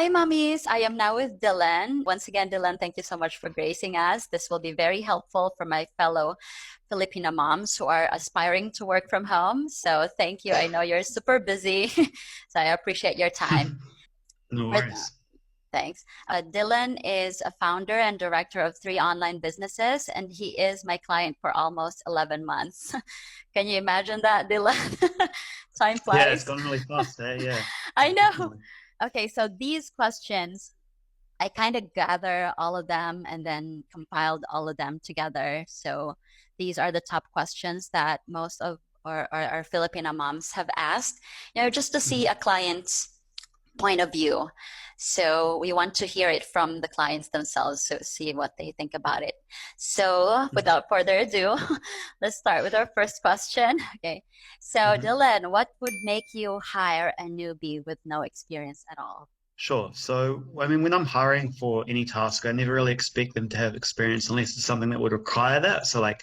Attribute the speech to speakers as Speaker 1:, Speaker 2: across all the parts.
Speaker 1: Hi, mummies. I am now with Dylan. Once again, Dylan, thank you so much for gracing us. This will be very helpful for my fellow Filipino moms who are aspiring to work from home. So thank you. I know you're super busy, so I appreciate your time.
Speaker 2: No
Speaker 1: For
Speaker 2: worries.
Speaker 1: Thanks. Dylan is a founder and director of 3 online businesses, and he is my client for almost 11 months. Can you imagine that, Dylan? Time
Speaker 2: Yeah, it's
Speaker 1: flies.
Speaker 2: gone really fast there. Yeah,
Speaker 1: I know.
Speaker 2: definitely.
Speaker 1: Okay, so these questions, I kind of gather all of them and then compiled all of them together. So these are the top questions that most of our Filipino moms have asked, just to see
Speaker 2: Mhm.
Speaker 1: a client's point of view. So we want to hear it from the clients themselves, so see what they think about it. So without further ado, let's start with our first question. Okay. So
Speaker 2: Mhm.
Speaker 1: Dylan, what would make you hire a newbie with no experience at all?
Speaker 2: Sure. So, I mean, when I'm hiring for any task, I never really expect them to have experience unless it's something that would require that. So, like,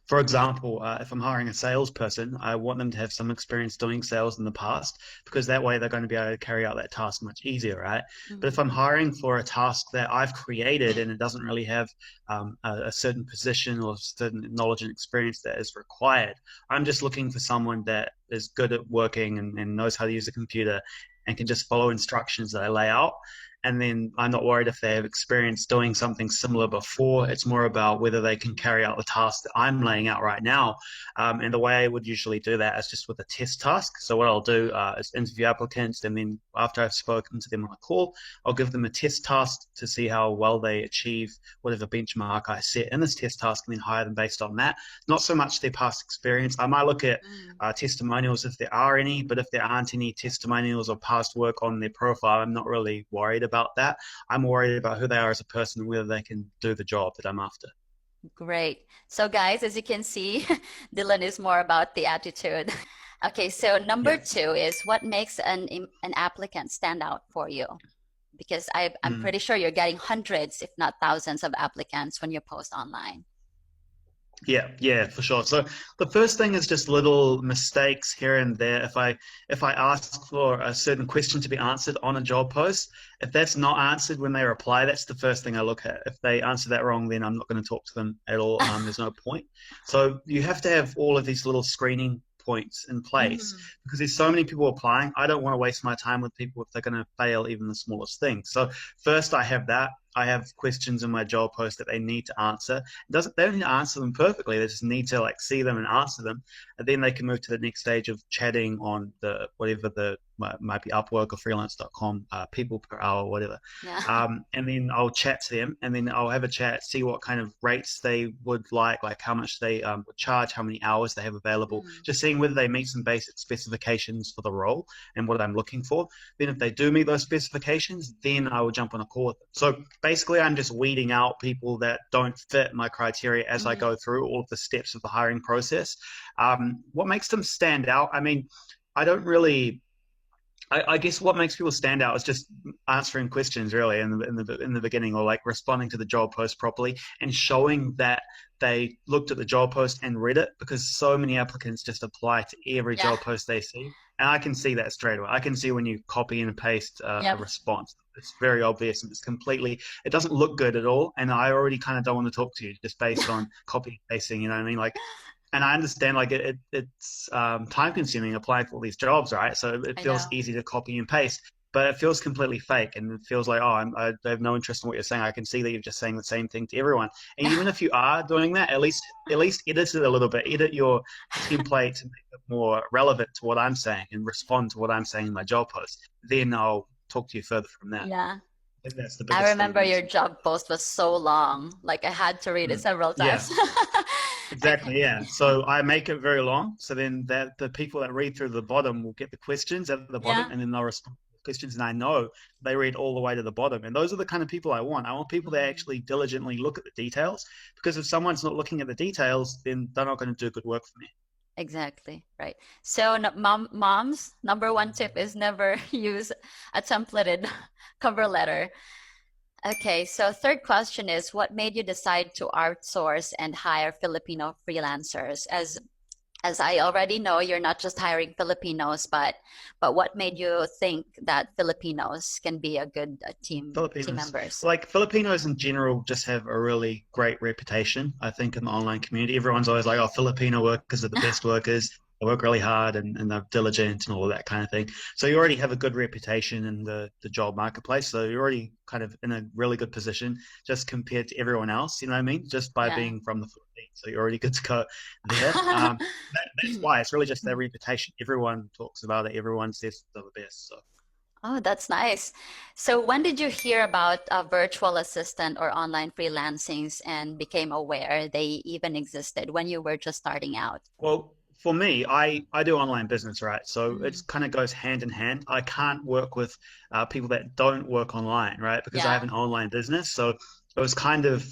Speaker 2: for example, if I'm hiring a salesperson, I want them to have some experience doing sales in the past because that way they're going to be able to carry out that task much easier, right? But if
Speaker 1: Mhm.
Speaker 2: I'm hiring for a task that I've created and it doesn't really have a certain position or certain knowledge and experience that is required, I'm just looking for someone that is good at working and knows how to use a computer and can just follow instructions that I lay out. And then I'm not worried if they have experience doing something similar before. It's more about whether they can carry out the task that I'm laying out right now. And the way I would usually do that is just with a test task. So what I'll do is interview applicants, and then after I've spoken to them on a call, I'll give them a test task to see how well they achieve whatever benchmark I set in this test task, and then hire them based on that. Not so much their past experience. I might look at
Speaker 1: Mm.
Speaker 2: testimonials if there are any, but if there aren't any testimonials or past work on their profile, I'm not really worried about that. I'm worried about who they are as a person and whether they can do the job that I'm after.
Speaker 1: Great. So guys, as you can see, Dylan is more about the attitude. Okay, so number
Speaker 2: Yeah.
Speaker 1: 2 is what makes an applicant stand out for you? Because I'm
Speaker 2: Mm.
Speaker 1: pretty sure you're getting hundreds, if not thousands, of applicants when you post online.
Speaker 2: Yeah, yeah, for sure. So the first thing is just little mistakes here and there. If I ask for a certain question to be answered on a job post, if that's not answered when they reply, that's the first thing I look at. If they answer that wrong, then I'm not going to talk to them at all. There's no point. So you have to have all of these little screening points in place
Speaker 1: Mhm.
Speaker 2: because there's so many people applying. I don't want to waste my time with people if they're going to fail even the smallest thing. So first I have that. I have questions in my job post that they need to answer. They don't need to answer them perfectly. They just need to like see them and answer them, and then they can move to the next stage of chatting on the whatever the might be Upwork or freelance.com, people per hour, whatever.
Speaker 1: Yeah.
Speaker 2: And then I'll chat to them, and then I'll have a chat, see what kind of rates they would like how much they would charge, how many hours they have available,
Speaker 1: Mm.
Speaker 2: just seeing whether they meet some basic specifications for the role and what I'm looking for. Then if they do meet those specifications, then I will jump on a call with them. So basically, I'm just weeding out people that don't fit my criteria as I
Speaker 1: Mhm.
Speaker 2: go through all of the steps of the hiring process. What makes them stand out? I mean, I don't really. I guess what makes people stand out is just answering questions really in the beginning, or like responding to the job post properly and showing that they looked at the job post and read it, because so many applicants just apply to every
Speaker 1: Yeah.
Speaker 2: job post they see, and I can see that straight away. I can see when you copy and paste a
Speaker 1: Yep.
Speaker 2: response. It's very obvious, and it doesn't look good at all, and I already kind of don't want to talk to you just based on copy and pasting, you know what I mean? Like, and I understand like it's time consuming applying for all these jobs, right? So it
Speaker 1: I
Speaker 2: feels
Speaker 1: know.
Speaker 2: easy to copy and paste, but it feels completely fake, and it feels like, I have no interest in what you're saying. I can see that you're just saying the same thing to everyone. And even if you are doing that, at least edit it a little bit, edit your template to make it more relevant to what I'm saying and respond to what I'm saying in my job post. Then I'll talk to you further from that.
Speaker 1: Yeah.
Speaker 2: I think that's the
Speaker 1: I
Speaker 2: biggest thing that
Speaker 1: remember
Speaker 2: makes
Speaker 1: your
Speaker 2: me.
Speaker 1: job post was so long. Like I had to read it several
Speaker 2: Yeah.
Speaker 1: times. Okay.
Speaker 2: Exactly, yeah. So I make it very long. So then that the people that read through the bottom will get the questions at the bottom,
Speaker 1: Yeah.
Speaker 2: and then they'll respond to the questions. And I know they read all the way to the bottom. And those are the kind of people I want. I want people that
Speaker 1: Mhm.
Speaker 2: actually diligently look at the details, because if someone's not looking at the details, then they're not going to do good work for me.
Speaker 1: Exactly. Right. So moms, number one tip is never use a templated cover letter. Okay, so third question is what made you decide to outsource and hire Filipino freelancers? As as I already know, you're not just hiring Filipinos, but what made you think that Filipinos can be a good team
Speaker 2: Filipinos,
Speaker 1: members?
Speaker 2: like Filipinos in general, just have a really great reputation. I think in the online community, everyone's always like, "Oh, Filipino workers are the best workers. They work really hard and they're diligent and all of that kind of thing." So you already have a good reputation in the job marketplace. So you're already kind of in a really good position just compared to everyone else. You know what I mean? Just by
Speaker 1: Yeah.
Speaker 2: being from the Philippines, so you're already good to go there. That's why it's really just their reputation. Everyone talks about it. Everyone says they're the best. So.
Speaker 1: Oh, that's nice. So when did you hear about a virtual assistant or online freelancings and became aware they even existed when you were just starting out?
Speaker 2: Well, for me, I do online business, right? So
Speaker 1: Mhm.
Speaker 2: it's kind of goes hand in hand. I can't work with people that don't work online, right? Because I have
Speaker 1: Yeah.
Speaker 2: an online business. So it was kind of,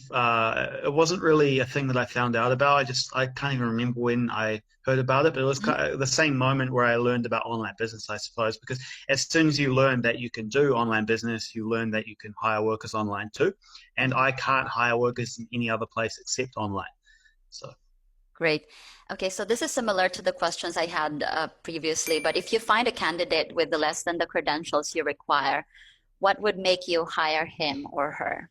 Speaker 2: it wasn't really a thing that I found out about. I can't even remember when I heard about it, but it was
Speaker 1: Mhm.
Speaker 2: kind of the same moment where I learned about online business, I suppose, because as soon as you learn that you can do online business, you learn that you can hire workers online too. And
Speaker 1: Mhm.
Speaker 2: I can't hire workers in any other place except online. So.
Speaker 1: Great. Okay, so this is similar to the questions I had previously, but if you find a candidate with less than the credentials you require, what would make you hire him or her?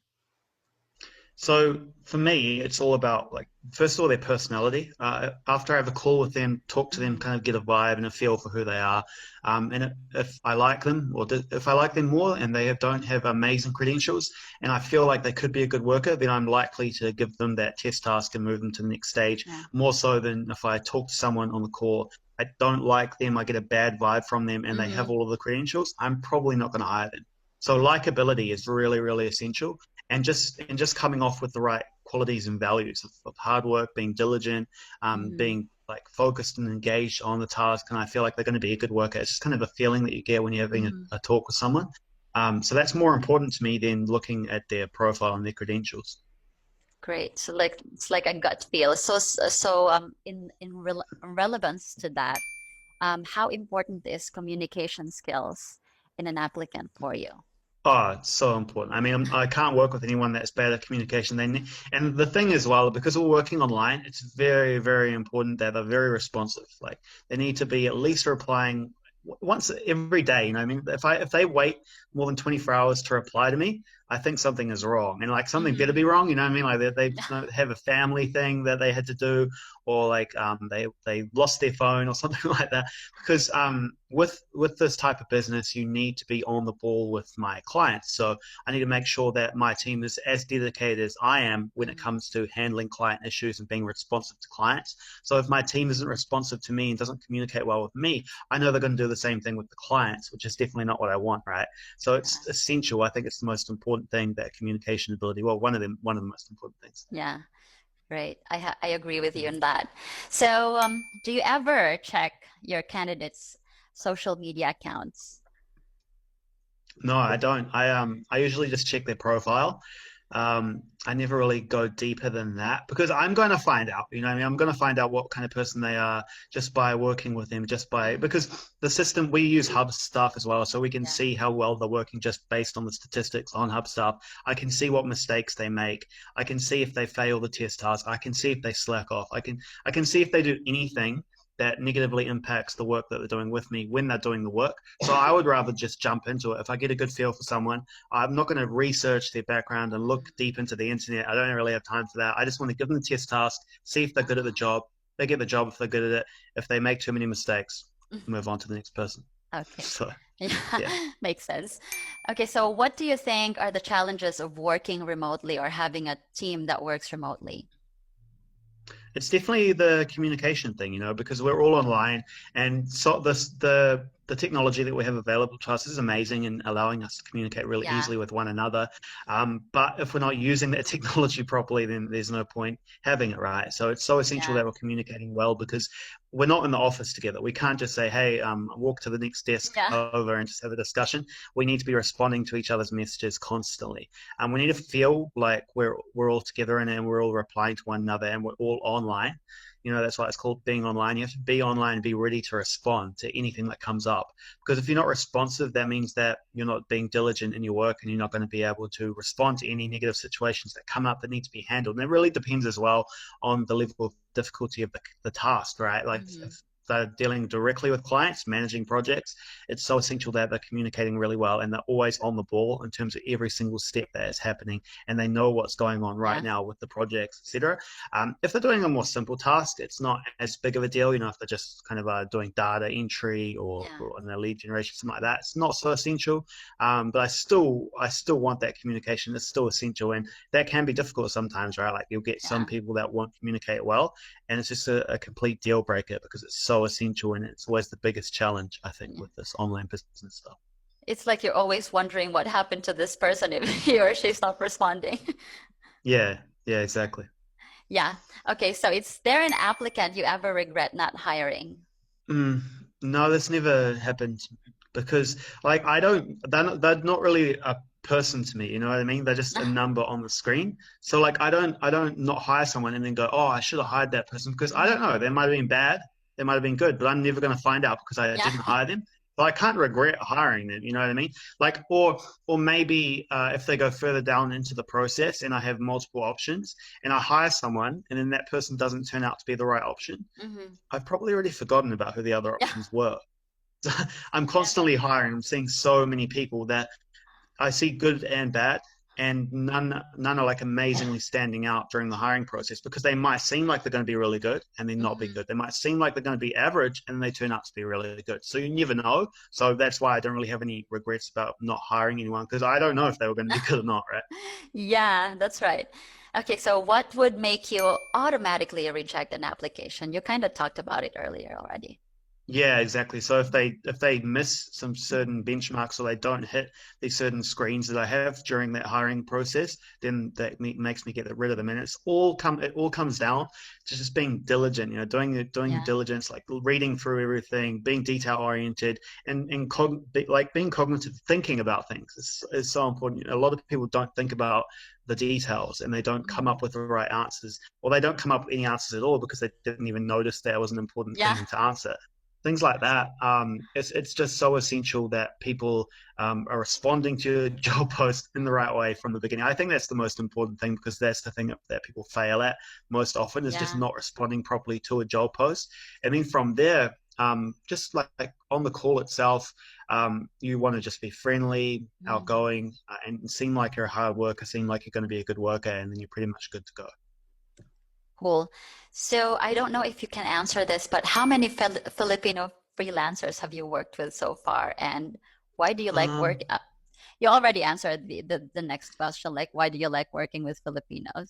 Speaker 2: So for me, it's all about like first of all their personality. After I have a call with them, talk to them,
Speaker 1: Mhm.
Speaker 2: kind of get a vibe and a feel for who they are. If I like them, if I like them more, and they don't have amazing credentials, and I feel like they could be a good worker, then I'm likely to give them that test task and move them to the next stage.
Speaker 1: Yeah.
Speaker 2: More so than if I talk to someone on the call, I don't like them, I get a bad vibe from them, and they have
Speaker 1: Hmm.
Speaker 2: all of the credentials. I'm probably not going to hire them. So likability is really, really essential and just coming off with the right qualities and values of hard work, being diligent,
Speaker 1: Hmm.
Speaker 2: being like focused and engaged on the task. And I feel like they're going to be a good worker. It's just kind of a feeling that you get when you're having
Speaker 1: Hmm.
Speaker 2: a talk with someone. So that's more important to me than looking at their profile and their credentials.
Speaker 1: Great. So like it's like a gut feel. So in relevance to that, how important is communication skills in an applicant for you?
Speaker 2: Oh, it's so important. I mean, I can't work with anyone that's bad at communication. And the thing is, well, because we're working online, it's very, very important that they're very responsive. Like they need to be at least replying once every day. You know, I mean, if they wait more than 24 hours to reply to me, I think something is wrong. And like something better
Speaker 1: Hmm.
Speaker 2: be wrong. You know what I mean? Like they don't have a family thing that they had to do, or like they lost their phone or something like that because with this type of business, you need to be on the ball with my clients. So I need to make sure that my team is as dedicated as I am when it
Speaker 1: Hmm.
Speaker 2: comes to handling client issues and being responsive to clients. So if my team isn't responsive to me and doesn't communicate well with me, I know they're going to do the same thing with the clients, which is definitely not what I want, right? So
Speaker 1: Yeah.
Speaker 2: it's essential. I think it's the most important thing, that communication ability. Well, one of the most important things.
Speaker 1: Yeah. Right. I agree with you on that. So, do you ever check your candidates' social media accounts?
Speaker 2: No, I don't. I usually just check their profile. I never really go deeper than that because I'm going to find out. You know, what I mean, I'm going to find out what kind of person they are just by working with them. Just by
Speaker 1: Mhm.
Speaker 2: because the system we use Hub stuff as well, so we can
Speaker 1: Yeah.
Speaker 2: see how well they're working just based on the statistics on Hub stuff. I can see what mistakes they make. I can see if they fail the test task. I can see if they slack off. I can see if they do anything that negatively impacts the work that they're doing with me when they're doing the work. So I would rather just jump into it. If I get a good feel for someone, I'm not going to research their background and look deep into the internet. I don't really have time for that. I just want to give them the test task, see if they're good at the job. They get the job if they're good at it. If they make too many mistakes, move on to the next person.
Speaker 1: Okay.
Speaker 2: So,
Speaker 1: Yeah,
Speaker 2: yeah.
Speaker 1: makes sense. Okay, so what do you think are the challenges of working remotely or having a team that works remotely?
Speaker 2: It's definitely the communication thing, because we're all online, and so the technology that we have available to us is amazing and allowing us to communicate really
Speaker 1: Yeah.
Speaker 2: easily with one another. But if we're not using that technology properly, then there's no point having it, right? So it's so essential
Speaker 1: Yeah.
Speaker 2: that we're communicating well because we're not in the office together. We can't just say, "Hey, walk to the next desk
Speaker 1: Yeah.
Speaker 2: over and just have a discussion." We need to be responding to each other's messages constantly. We need to feel like we're all together and we're all replying to one another and we're all online. You know, that's why it's called being online. You have to be online and be ready to respond to anything that comes up. Because if you're not responsive, that means that you're not being diligent in your work, and you're not going to be able to respond to any negative situations that come up that need to be handled. And it really depends as well on the level of difficulty of the task, right? Like if they're dealing directly with clients, managing projects, it's so essential that they're communicating really well and they're always on the ball in terms of every single step that is happening, and they know what's going on right now with the projects, etc. If they're doing a more simple task, it's not as big of a deal. You know, if they're just kind of doing data entry or in a lead generation, something like that, it's not so essential. But I still want that communication. It's still essential, and that can be difficult sometimes, right? Like you'll get some people that won't communicate well, and it's just a complete deal breaker because it's so essential, and it's always the biggest challenge, I think, with this online business stuff.
Speaker 1: It's like you're always wondering what happened to this person if he or she's not responding.
Speaker 2: Yeah, exactly.
Speaker 1: Yeah. Okay, so is there an applicant you ever regret not hiring?
Speaker 2: No, this never happened, because like they're not really a person to me, you know what I mean? They're just a number on the screen. So like I don't not hire someone and then go, oh, I should have hired that person, because I don't know, they might have been bad, they might have been good, but I'm never going to find out because I didn't hire them. But I can't regret hiring them, you know what I mean? Like, or maybe if they go further down into the process and I have multiple options and I hire someone and then that person doesn't turn out to be the right option, I've probably already forgotten about who the other options were. I'm constantly hiring. I'm seeing so many people that I see good and bad, and none are like amazingly standing out during the hiring process, because they might seem like they're going to be really good and they're not be good. They might seem like they're going to be average and they turn out to be really good. So you never know. So that's why I don't really have any regrets about not hiring anyone, because I don't know if they were going to be good or not, right?
Speaker 1: Yeah, that's right. Okay, so what would make you automatically reject an application? You kind of talked about it earlier already.
Speaker 2: Yeah, exactly. So if they miss some certain benchmarks or they don't hit these certain screens that I have during that hiring process, then that makes me get rid of them. And it all comes down to just being diligent, you know, doing your diligence, like reading through everything, being detail oriented, and like being cognitive, thinking about things is so important. A lot of people don't think about the details, and they don't come up with the right answers, or they don't come up with any answers at all because they didn't even notice that was an important thing to answer. Things like that. It's just so essential that people are responding to a job post in the right way from the beginning. I think that's the most important thing, because that's the thing that people fail at most often, is just not responding properly to a job post. And then from there, just like on the call itself, you want to just be friendly, outgoing, and seem like you're a hard worker, seem like you're going to be a good worker, and then you're pretty much good to go.
Speaker 1: Cool. So I don't know if you can answer this, but how many Filipino freelancers have you worked with so far, and why do you like work? You already answered the next question, like why do you like working with Filipinos?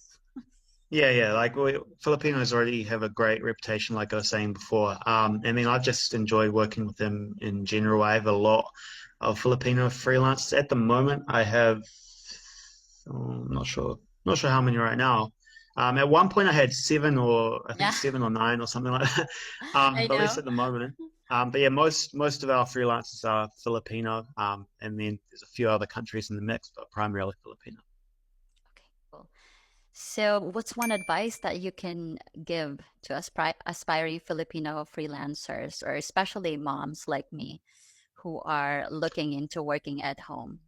Speaker 2: Yeah. Like Filipinos already have a great reputation, like I was saying before. I mean, I've just enjoyed working with them in general. I have a lot of Filipino freelancers at the moment. I have, I'm not sure how many right now. At one point I had 7, or I think 7 or 9 or something like that. But at least at the moment. But yeah, most of our freelancers are Filipino, and then there's a few other countries in the mix, but primarily Filipino.
Speaker 1: Okay, cool. So what's one advice that you can give to aspiring Filipino freelancers, or especially moms like me who are looking into working at home?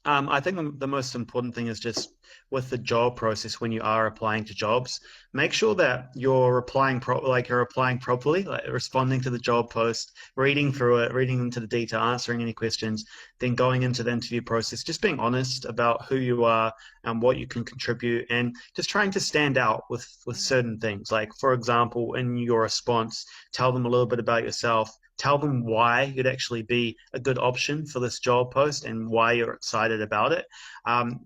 Speaker 2: I think the most important thing is just with the job process, when you are applying to jobs, make sure that you're applying properly, like responding to the job post, reading through it, reading into the detail, answering any questions, then going into the interview process, just being honest about who you are and what you can contribute, and just trying to stand out with certain things. Like, for example, in your response, tell them a little bit about yourself. Tell them why you'd actually be a good option for this job post and why you're excited about it.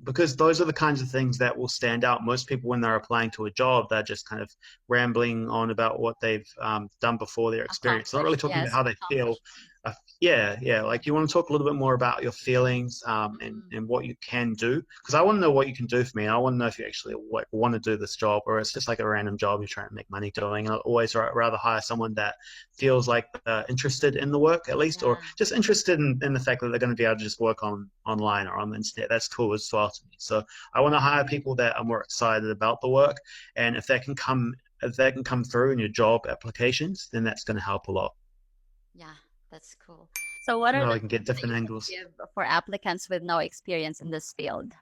Speaker 2: Because those are the kinds of things that will stand out. Most people, when they're applying to a job, they're just kind of rambling on about what they've done before, their experience. Not really talking about how they feel. Like you want to talk a little bit more about your feelings, and what you can do, because I want to know what you can do for me. I want to know if you actually want to do this job, or it's just like a random job you're trying to make money doing. And I'd always rather hire someone that feels like interested in the work, at least, or just interested in the fact that they're going to be able to just work online or on the internet. That's cool as well to me. So I want to hire people that are more excited about the work, and if they can come if that can come through in your job applications, then that's going to help a lot.
Speaker 1: Yeah, that's cool. So what are
Speaker 2: No,
Speaker 1: the
Speaker 2: I can get
Speaker 1: tips that
Speaker 2: different
Speaker 1: you can
Speaker 2: angles.
Speaker 1: give for applicants with no experience in this field?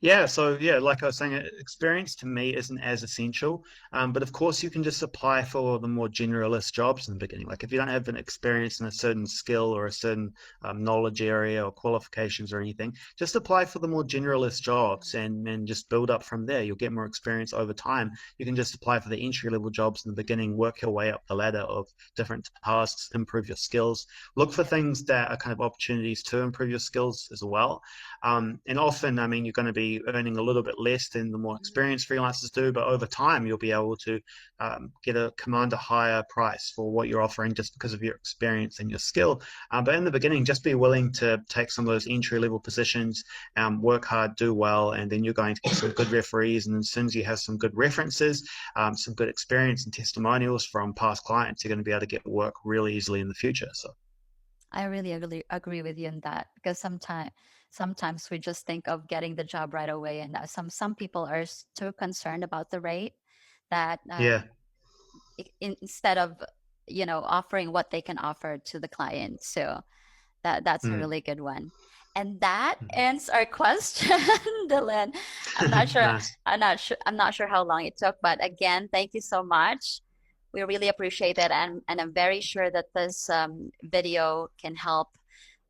Speaker 2: Yeah, so yeah, like I was saying, experience to me isn't as essential. But of course, you can just apply for the more generalist jobs in the beginning. Like if you don't have an experience in a certain skill or a certain knowledge area or qualifications or anything, just apply for the more generalist jobs and just build up from there. You'll get more experience over time. You can just apply for the entry level jobs in the beginning, work your way up the ladder of different tasks, improve your skills. Look for things that are kind of opportunities to improve your skills as well. And often, I mean, you're going to be earning a little bit less than the more experienced freelancers do, but over time, you'll be able to command a higher price for what you're offering just because of your experience and your skill. But in the beginning, just be willing to take some of those entry level positions, work hard, do well, and then you're going to get some good referees. And as soon as you have some good references, some good experience and testimonials from past clients, you're going to be able to get work really easily in the future. So.
Speaker 1: I really agree with you on that, because sometimes we just think of getting the job right away, and some people are too concerned about the rate that
Speaker 2: Yeah.
Speaker 1: instead of offering what they can offer to the client. So that's a
Speaker 2: Mm.
Speaker 1: really good one. And that ends our question, Dylan. I'm not sure.
Speaker 2: Nice.
Speaker 1: I'm not sure how long it took, but again, thank you so much. We really appreciate it, and I'm very sure that this video can help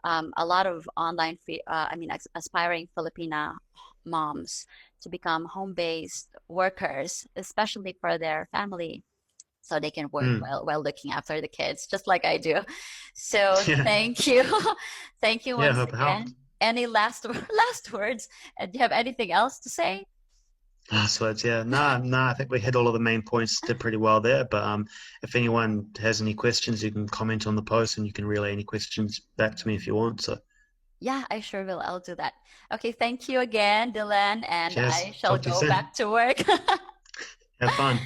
Speaker 1: a lot of aspiring Filipina moms to become home-based workers, especially for their family, so they can work
Speaker 2: Mm.
Speaker 1: while looking after the kids, just like I do. So
Speaker 2: Yeah.
Speaker 1: thank you. Thank you
Speaker 2: Yeah.
Speaker 1: once
Speaker 2: Hope it helped.
Speaker 1: again. Any last last words? And do you have anything else to say?
Speaker 2: Last words, yeah. No, I think we hit all of the main points, did pretty well there. But if anyone has any questions, you can comment on the post and you can relay any questions back to me if you want. So
Speaker 1: Yeah, I sure will. I'll do that. Okay, thank you again, Dylan, and I
Speaker 2: cheers.
Speaker 1: shall
Speaker 2: Talk to you
Speaker 1: go
Speaker 2: soon.
Speaker 1: back to work.
Speaker 2: Have fun.